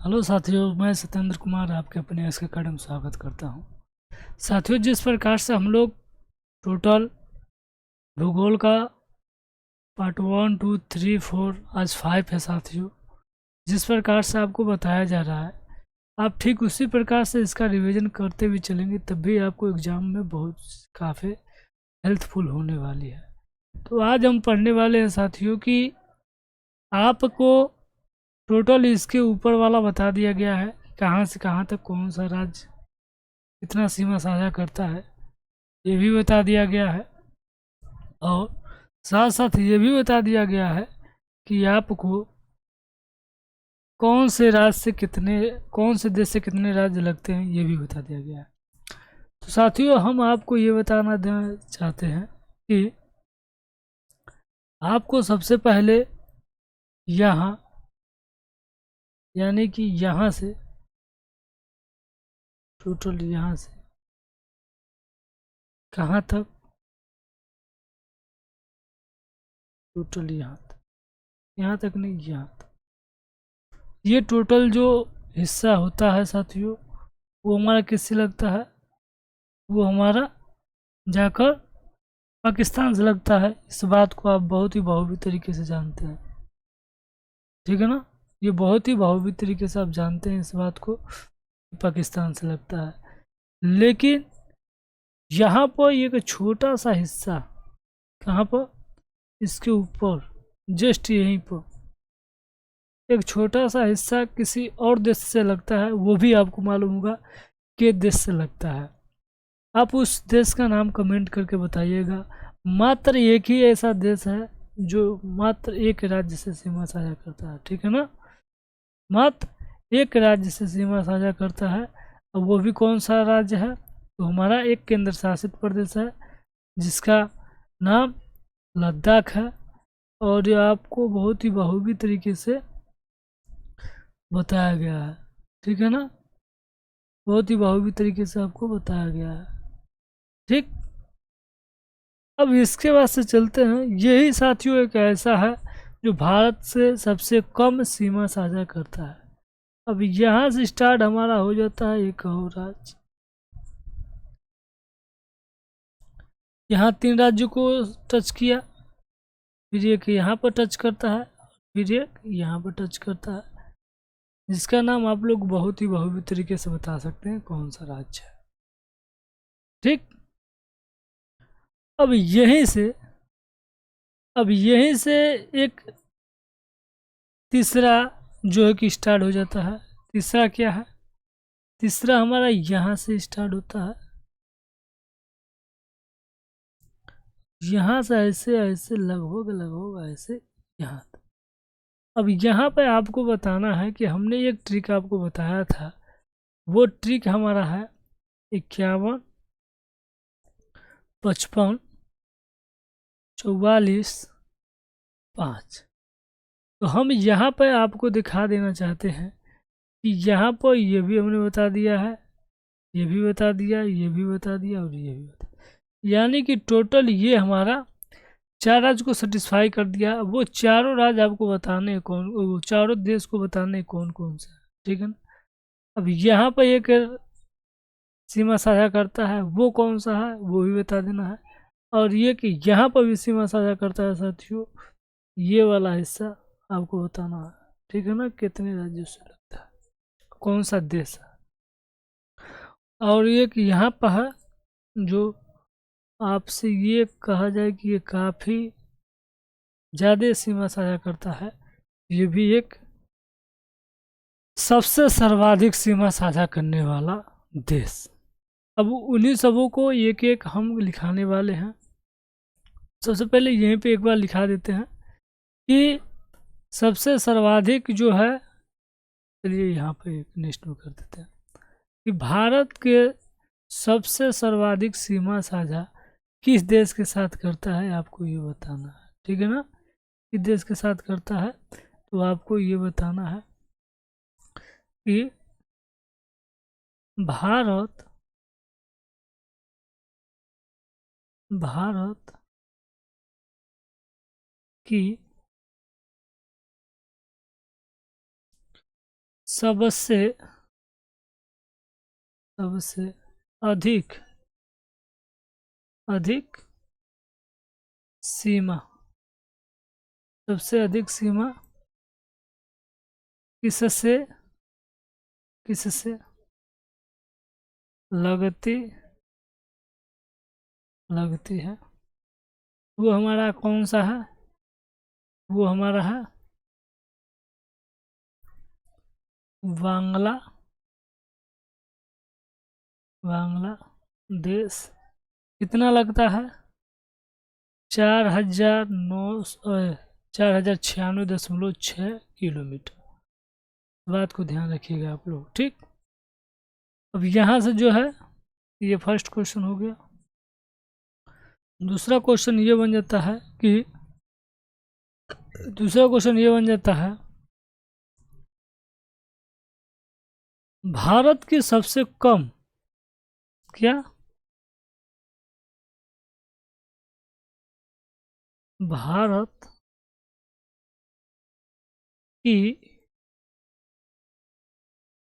Hello साथियों, मैं सत्येंद्र कुमार आपके अपने एस के अकेडमी में स्वागत करता हूं। साथियों, जिस प्रकार से हम लोग टोटल भूगोल का पार्ट 1, 2, 3, 4 आज 5 है साथियों। जिस प्रकार से आपको बताया जा रहा है, आप ठीक उसी प्रकार से इसका रिवीजन करते हुए चलेंगे, तब भी आपको एग्ज़ाम में बहुत काफ़ी हेल्पफुल होने वाली है। तो आज हम पढ़ने वाले हैं साथियों कि आपको टोटल इसके ऊपर वाला बता दिया गया है, कहाँ से कहाँ तक कौन सा राज्य कितना सीमा साझा करता है, ये भी बता दिया गया है। और साथ साथ ये भी बता दिया गया है कि आपको कौन से देश से कितने राज्य लगते हैं, ये भी बता दिया गया है। तो साथियों, हम आपको ये बताना देना चाहते हैं कि आपको सबसे पहले यहाँ यानी कि यहाँ से टोटल यहाँ से कहाँ तक, टोटल यहाँ तक नहीं, यहाँ तक, ये टोटल जो हिस्सा होता है साथियों, वो हमारा किससे लगता है? वो हमारा जाकर पाकिस्तान से लगता है। इस बात को आप बहुत ही बखूबी तरीके से जानते हैं, ठीक है ना। ये बहुत ही बखूबी तरीके से आप जानते हैं इस बात को, पाकिस्तान से लगता है। लेकिन यहाँ पर एक छोटा सा हिस्सा, कहाँ पर? इसके ऊपर जस्ट यहीं पर एक छोटा सा हिस्सा किसी और देश से लगता है। वो भी आपको मालूम होगा कि देश से लगता है। आप उस देश का नाम कमेंट करके बताइएगा। मात्र एक ही ऐसा देश है जो मात्र एक राज्य से सीमा साझा करता है, ठीक है ना। मात्र एक राज्य से सीमा साझा करता है। अब वो भी कौन सा राज्य है? तो हमारा एक केंद्र शासित प्रदेश है जिसका नाम लद्दाख है। और ये आपको बहुत ही बखूबी तरीके से बताया गया है, ठीक है ना। बहुत ही बखूबी तरीके से आपको बताया गया है, ठीक। अब इसके बाद से चलते हैं। यही साथियों एक ऐसा है जो भारत से सबसे कम सीमा साझा करता है। अब यहाँ से स्टार्ट हमारा हो जाता है एक और राज्य। यहाँ 3 राज्यों को टच किया, फिर एक यहाँ पर टच करता है, फिर एक यहाँ पर टच करता है, जिसका नाम आप लोग बहुत ही बखूबी तरीके से बता सकते हैं कौन सा राज्य है, ठीक। अब यहीं से एक तीसरा जो है कि स्टार्ट हो जाता है। तीसरा क्या है? तीसरा हमारा यहाँ से स्टार्ट होता है, यहाँ से ऐसे ऐसे लगभग लगभग ऐसे यहाँ तक। अब यहाँ पे आपको बताना है कि हमने एक ट्रिक आपको बताया था, वो ट्रिक हमारा है 51, 55, 44, 5। तो हम यहाँ पे आपको दिखा देना चाहते हैं कि यहाँ पर ये भी हमने बता दिया है, ये भी बता दिया, ये भी बता दिया और ये भी बता दिया। यानी कि टोटल ये हमारा 4 राज्य को सेटिस्फाई कर दिया। वो चारों राज्य आपको बताने हैं वो चारों देश को बताने कौन कौन सा है, ठीक है ना। अब यहाँ पर एक सीमा साझा करता है, वो कौन सा है वो भी बता देना है। और ये कि यहाँ पर भी सीमा साझा करता है साथियों, ये वाला हिस्सा आपको बताना है, ठीक है ना। कितने राज्यों से लगता है, कौन सा देश है। और ये कि यहाँ पर है जो आपसे ये कहा जाए कि ये काफ़ी ज़्यादा सीमा साझा करता है, ये भी एक सबसे सर्वाधिक सीमा साझा करने वाला देश। अब उन्हीं सबों को एक एक हम लिखाने वाले हैं। सबसे पहले यहीं पे एक बार लिखा देते हैं कि सबसे सर्वाधिक जो है, चलिए यहाँ पे एक नेक्स्ट में कर देते हैं कि भारत के सबसे सर्वाधिक सीमा साझा किस देश के साथ करता है, आपको ये बताना है, ठीक है ना। किस देश के साथ करता है तो आपको ये बताना है कि भारत की सबसे सबसे अधिक अधिक सीमा, सबसे अधिक सीमा किससे किससे लगती लगती है, वो हमारा कौन सा है, वो हमारा है बांग्ला बांग्लादेश। कितना लगता है, 4096.6 किलोमीटर। बात को ध्यान रखिएगा आप लोग, ठीक। अब यहाँ से जो है ये फर्स्ट क्वेश्चन हो गया। दूसरा क्वेश्चन ये बन जाता है कि भारत की सबसे कम क्या, भारत की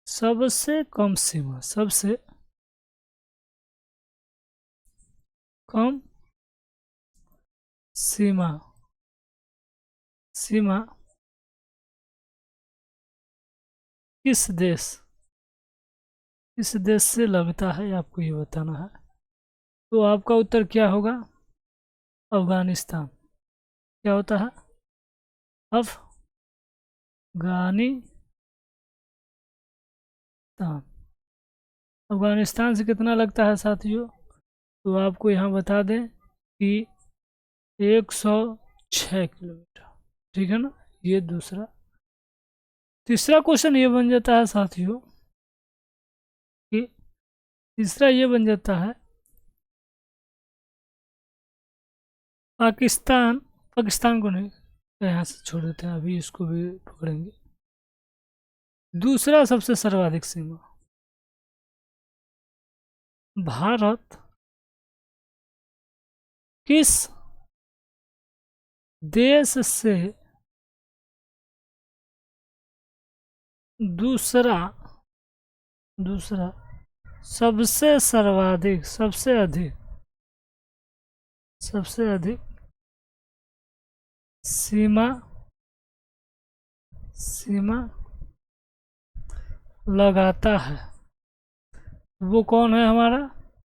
सबसे कम सीमा, सबसे कम सीमा किस देश से लगता है, आपको ये बताना है। तो आपका उत्तर क्या होगा, अफगानिस्तान। क्या होता है, अफगानिस्तान से कितना लगता है साथियों, तो आपको यहाँ बता दें कि 106 किलोमीटर, ठीक है ना। ये दूसरा। तीसरा क्वेश्चन ये बन जाता है साथियों कि तीसरा ये बन जाता है पाकिस्तान को नहीं, यहाँ से छोड़ देते हैं, अभी इसको भी पकड़ेंगे। दूसरा सबसे सर्वाधिक सीमा, भारत किस देश से दूसरा सबसे सर्वाधिक, सबसे अधिक सीमा लगाता है, वो कौन है हमारा,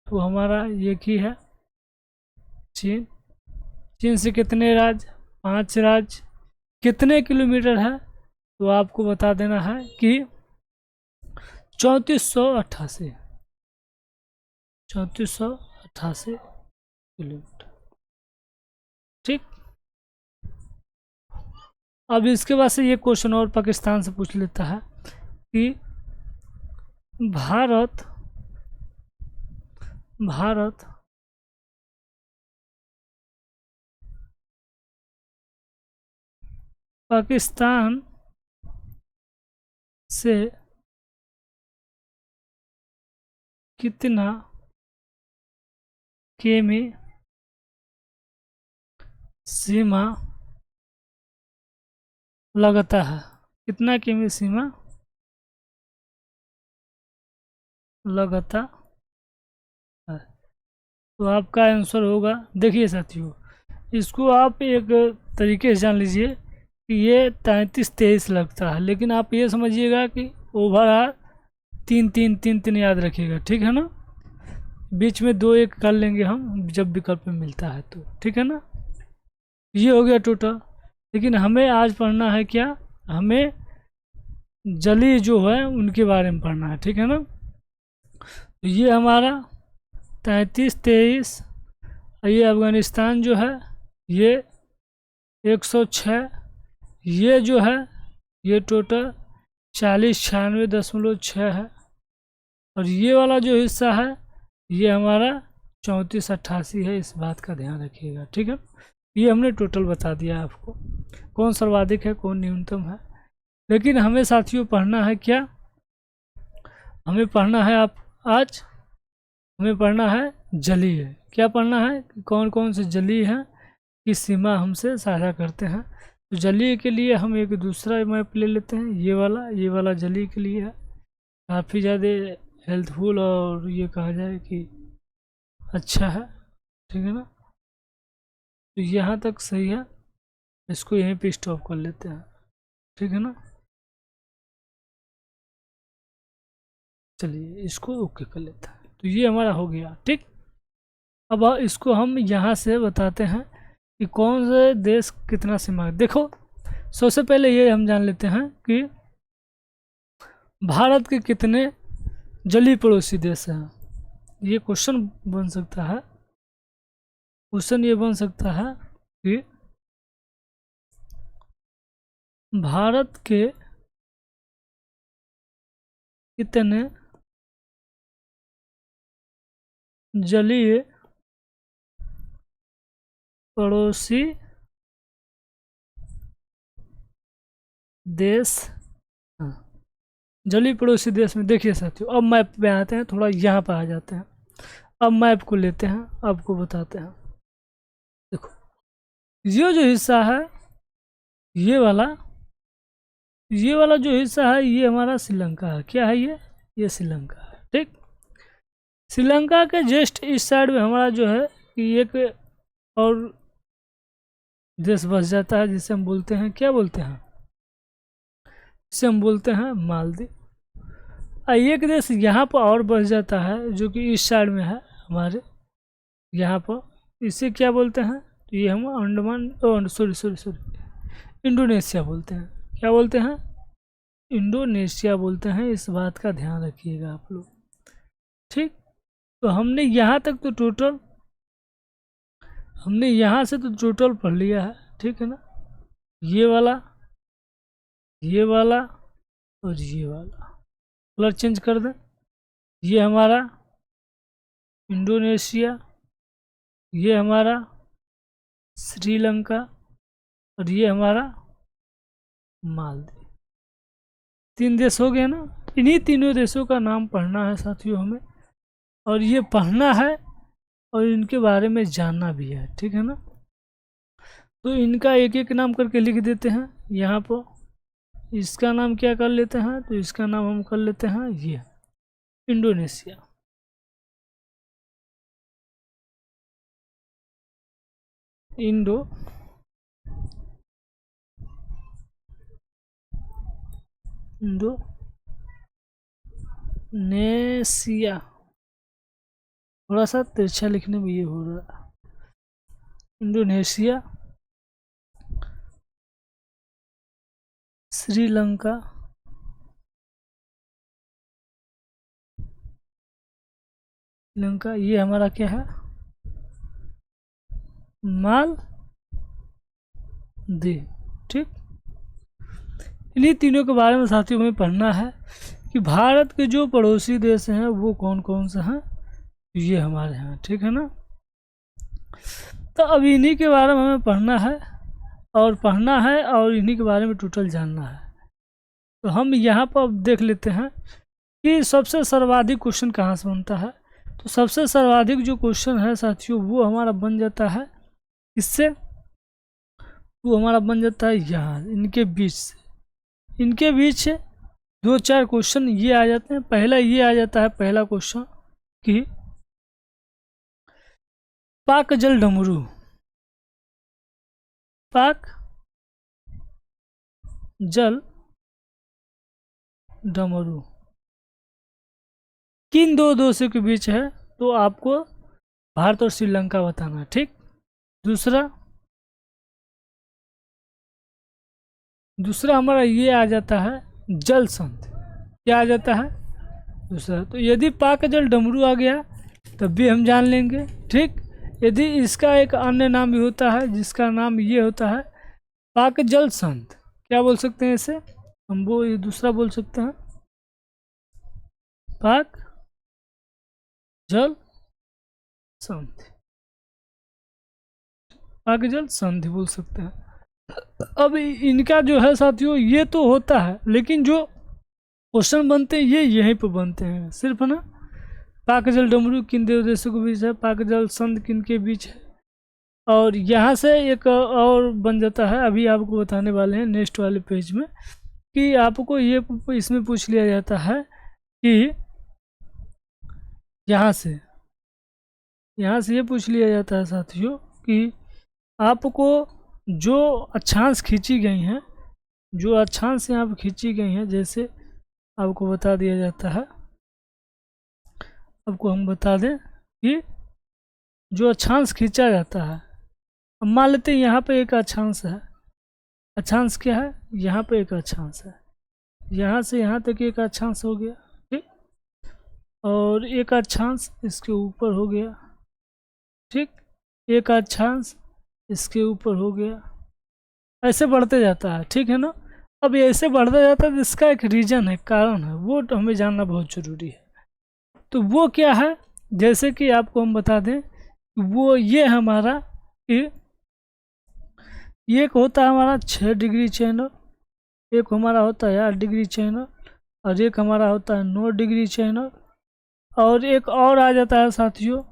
तो हमारा एक ही है, चीन से कितने राज्य, 5 राज्य। कितने किलोमीटर है, तो आपको बता देना है कि 3488 किलोमीटर, ठीक। अब इसके बाद से ये क्वेश्चन और पाकिस्तान से पूछ लेता है कि भारत पाकिस्तान से कितना किमी सीमा लगता है, कितना किमी सीमा लगता है, तो आपका आंसर होगा, देखिए साथियों, इसको आप एक तरीके से जान लीजिए कि ये 33-23 लगता है, लेकिन आप ये समझिएगा कि ओवरऑल 3-3 याद रखिएगा, ठीक है ना। बीच में 2-1 कर लेंगे हम जब विकल्प में मिलता है तो, ठीक है ना। ये हो गया टोटल। लेकिन हमें आज पढ़ना है क्या, हमें जली जो है उनके बारे में पढ़ना है, ठीक है ना। तो ये हमारा 33-23, ये अफगानिस्तान जो है ये 106, ये जो है ये टोटल 4096.6 है, और ये वाला जो हिस्सा है ये हमारा 3488 है। इस बात का ध्यान रखिएगा, ठीक है। ये हमने टोटल बता दिया आपको, कौन सर्वाधिक है कौन न्यूनतम है। लेकिन हमें साथियों पढ़ना है क्या, हमें पढ़ना है हमें पढ़ना है जलीय। क्या पढ़ना है, कौन कौन से जलीय हैं कि सीमा हमसे साझा करते हैं। तो जलीय के लिए हम एक दूसरा मैप ले लेते हैं, ये वाला जलीय के लिए है, काफ़ी ज़्यादा हेल्पफुल और ये कहा जाए कि अच्छा है, ठीक है ना। तो यहाँ तक सही है, इसको यहीं पे स्टॉप कर लेते हैं, ठीक है ना। चलिए इसको ओके कर लेते हैं, तो ये हमारा हो गया, ठीक। अब इसको हम यहाँ से बताते हैं कि कौन से देश कितना सीमा। देखो सबसे पहले ये हम जान लेते हैं कि भारत के कितने जलीय पड़ोसी देश हैं। ये क्वेश्चन बन सकता है, क्वेश्चन ये बन सकता है कि भारत के कितने जलीय पड़ोसी देश। हाँ, जलीय पड़ोसी देश में देखिए साथियों, अब मैप पे आते हैं, थोड़ा यहाँ पर आ जाते हैं। अब मैप को लेते हैं, आपको बताते हैं। देखो ये जो हिस्सा है, ये वाला जो हिस्सा है, ये हमारा श्रीलंका है। क्या है ये श्रीलंका है, ठीक। श्रीलंका के जस्ट इस साइड में हमारा जो है कि एक और देश बस जाता है, जिसे हम बोलते हैं, क्या बोलते हैं, जिसे हम बोलते हैं मालदीव। एक देश यहाँ पर और बस जाता है जो कि इस साइड में है हमारे यहाँ पर, इसे क्या बोलते हैं, तो ये हम अंडमान सॉरी इंडोनेशिया बोलते हैं। क्या बोलते हैं, इंडोनेशिया बोलते हैं। इस बात का ध्यान रखिएगा आप लोग, ठीक। तो हमने यहाँ तक तो टोटल, हमने यहाँ से तो टोटल पढ़ लिया है, ठीक है ना। ये वाला और ये वाला कलर चेंज कर दें। ये हमारा इंडोनेशिया, ये हमारा श्रीलंका और ये हमारा मालदीव। 3 देश हो गए ना। इन्हीं तीनों देशों का नाम पढ़ना है साथियों हमें, और ये पढ़ना है और इनके बारे में जानना भी है, ठीक है ना। तो इनका एक एक नाम करके लिख देते हैं यहाँ पर। इसका नाम क्या कर लेते हैं, तो इसका नाम हम कर लेते हैं ये इंडोनेशिया। इंडोनेशिया, थोड़ा सा तिरछा लिखने में ये हो रहा है। इंडोनेशिया, श्रीलंका, ये हमारा क्या है, मालदीव, ठीक। इन्हीं तीनों के बारे में साथियों हमें पढ़ना है कि भारत के जो पड़ोसी देश हैं वो कौन कौन से हैं, ये हमारे हैं, ठीक है ना। तो अब इन्हीं के बारे में हमें पढ़ना है और इन्हीं के बारे में टोटल जानना है। तो हम यहाँ पर देख लेते हैं कि सबसे सर्वाधिक क्वेश्चन कहाँ से बनता है। तो सबसे सर्वाधिक जो क्वेश्चन है साथियों वो हमारा बन जाता है इससे, वो हमारा बन जाता है यहाँ इनके बीच से। इनके बीच से 2-4 क्वेश्चन ये आ जाते हैं। पहला ये आ जाता है, पहला क्वेश्चन कि पाक जल डमरू, पाक जल डमरू किन 2 देशों के बीच है, तो आपको भारत और श्रीलंका बताना है, ठीक। दूसरा हमारा ये आ जाता है जल संधि। क्या आ जाता है दूसरा, तो यदि पाक जल डमरू आ गया तब भी हम जान लेंगे, ठीक। यदि इसका एक अन्य नाम भी होता है जिसका नाम ये होता है पाक जल संध, क्या बोल सकते हैं इसे हम, वो ये दूसरा बोल सकते हैं पाक जल संधि, पाक जल संधि बोल सकते हैं। अब इनका जो है साथियों ये तो होता है, लेकिन जो क्वेश्चन बनते हैं ये यहीं पर बनते हैं सिर्फ ना। पाक जल डमरू किन 2 देशों के बीच है, पाक जल संध किन के बीच है, और यहाँ से एक और बन जाता है, अभी आपको बताने वाले हैं नेक्स्ट वाले पेज में, कि आपको ये इसमें पूछ लिया जाता है कि यहाँ से ये पूछ लिया जाता है साथियों कि आपको जो अक्षांश खींची गई हैं, जो अक्षांश यहाँ पर खींची गई हैं, जैसे आपको बता दिया जाता है, आपको हम बता दें कि जो अक्षांश खींचा जाता है, अब मान लेते हैं यहाँ पे एक अक्षांश है, अक्षांश क्या है, यहाँ पे एक अक्षांश है, यहाँ से यहाँ तक एक अक्षांश हो गया, ठीक, और एक अक्षांश इसके ऊपर हो गया, ठीक, एक अक्षांश इसके ऊपर हो गया, ऐसे बढ़ते जाता है, ठीक है ना। अब ये ऐसे बढ़ता जाता है तो इसका एक रीजन है, कारण है, वो तो हमें जानना बहुत ज़रूरी है। तो वो क्या है, जैसे कि आपको हम बता दें, वो ये हमारा एक होता है हमारा 6 डिग्री चैनल, एक हमारा होता है 8 डिग्री चैनल, और एक हमारा होता है 9 डिग्री चैनल, और एक और आ जाता है साथियों,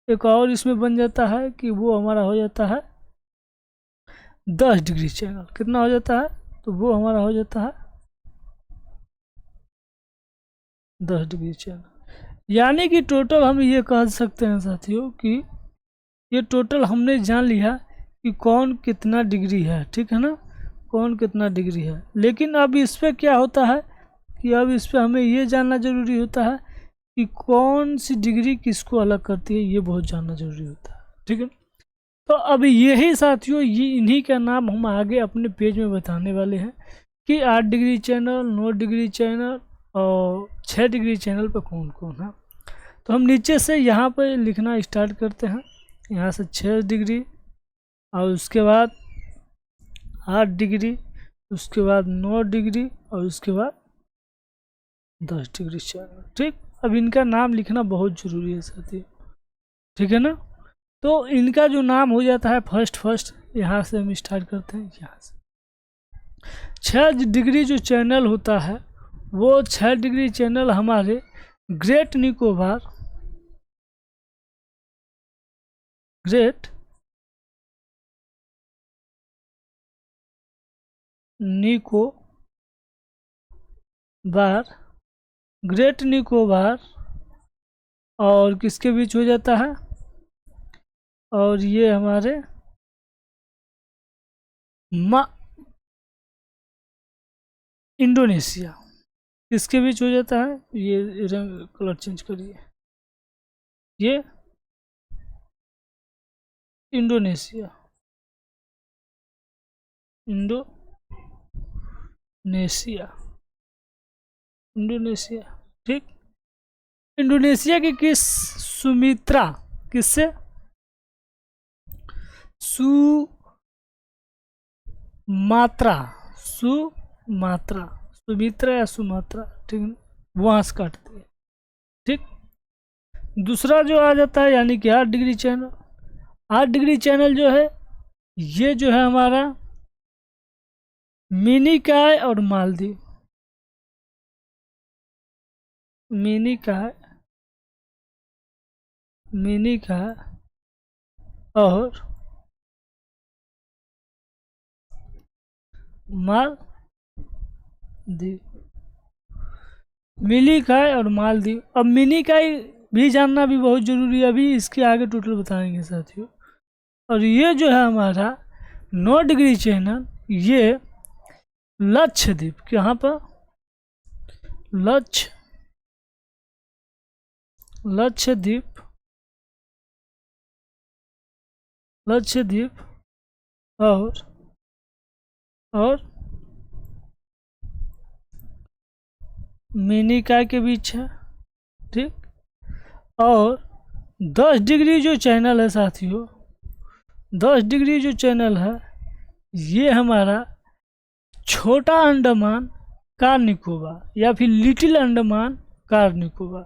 एक और इसमें बन जाता है कि वो हमारा हो जाता है 10 डिग्री चैनल। कितना हो जाता है, तो वो हमारा हो जाता है 10 डिग्री चैनल। यानी कि टोटल हम ये कह सकते हैं साथियों कि ये टोटल हमने जान लिया कि कौन कितना डिग्री है, ठीक है ना, कौन कितना डिग्री है। लेकिन अब इस पर क्या होता है कि अब इस पर हमें ये जानना जरूरी होता है कि कौन सी डिग्री किसको अलग करती है, ये बहुत जानना जरूरी होता है, ठीक है। तो अब यही साथियों, ये इन्हीं का नाम हम आगे अपने पेज में बताने वाले हैं कि 8 डिग्री चैनल, 9 डिग्री चैनल और 6 डिग्री चैनल पर कौन कौन है। तो हम नीचे से यहाँ पर लिखना स्टार्ट करते हैं, यहाँ से 6 डिग्री, और उसके बाद 8 डिग्री, उसके बाद 9 डिग्री, और उसके बाद 10 डिग्री चैनल, ठीक। अब इनका नाम लिखना बहुत ज़रूरी है साथियों, ठीक है ना। तो इनका जो नाम हो जाता है फर्स्ट यहाँ से हम स्टार्ट करते हैं, यहाँ से 6 डिग्री जो चैनल होता है, वो 6 डिग्री चैनल हमारे great Nicobar, great Nicobar, great Nicobar और किसके बीच हो जाता है, और ये हमारे इंडोनेशिया, किसके बीच हो जाता है, ये रंग कलर चेंज करिए, ये इंडोनेशिया, इंडोनेशिया, ठीक। इंडोनेशिया की किस सुमित्रा, किससे, सुमात्रा, सुमित्रा या सुमात्रा, ठीक है, वहां से काटते हैं, ठीक। दूसरा जो आ जाता है यानी कि 8 डिग्री चैनल, 8 डिग्री चैनल जो है, ये जो है हमारा मिनिकॉय और मालदीव, मिनिकॉय और मालदीव, मिनिकॉय और मालदीव। अब मिनिकॉय भी जानना भी बहुत जरूरी है, अभी इसके आगे टोटल बताएंगे साथियों। और ये जो है हमारा 9 डिग्री चैनल, ये लक्षद्वीप, यहाँ पर लक्षद्वीप और मिनिकॉय के बीच है, ठीक। और 10 डिग्री जो चैनल है साथियों, 10 डिग्री जो चैनल है, ये हमारा छोटा अंडमान कार निकोबार या फिर लिटिल अंडमान कार निकोबार,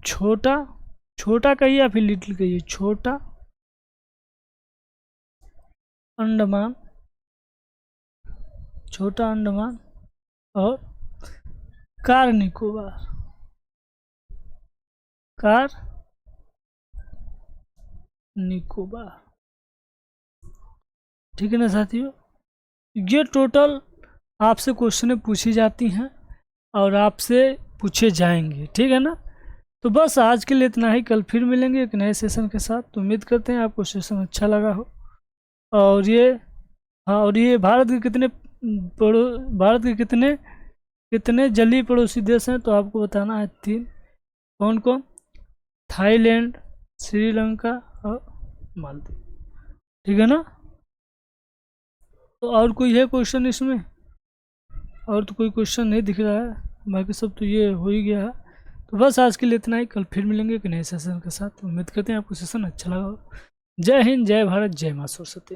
छोटा कहिए या फिर लिटिल कहिए, छोटा अंडमान और कार निकोबार, ठीक है ना साथियों। ये टोटल आपसे क्वेश्चन पूछी जाती हैं और आपसे पूछे जाएंगे, ठीक है ना। तो बस आज के लिए इतना ही, कल फिर मिलेंगे एक नए सेशन के साथ। तो उम्मीद करते हैं आपको सेशन अच्छा लगा हो। और ये, हाँ, और ये भारत के कितने कितने जलीय पड़ोसी देश हैं, तो आपको बताना है 3। कौन कौन? थाईलैंड, श्रीलंका और मालदीव, ठीक है ना। तो और कोई है क्वेश्चन इसमें? और तो कोई क्वेश्चन नहीं दिख रहा है, बाकी सब तो ये हो ही गया है। तो बस आज के लिए इतना ही, कल फिर मिलेंगे एक नए सेशन के साथ। उम्मीद करते हैं आपको सेशन अच्छा लगा हो। जय हिंद, जय भारत, जय मां सरस्वती।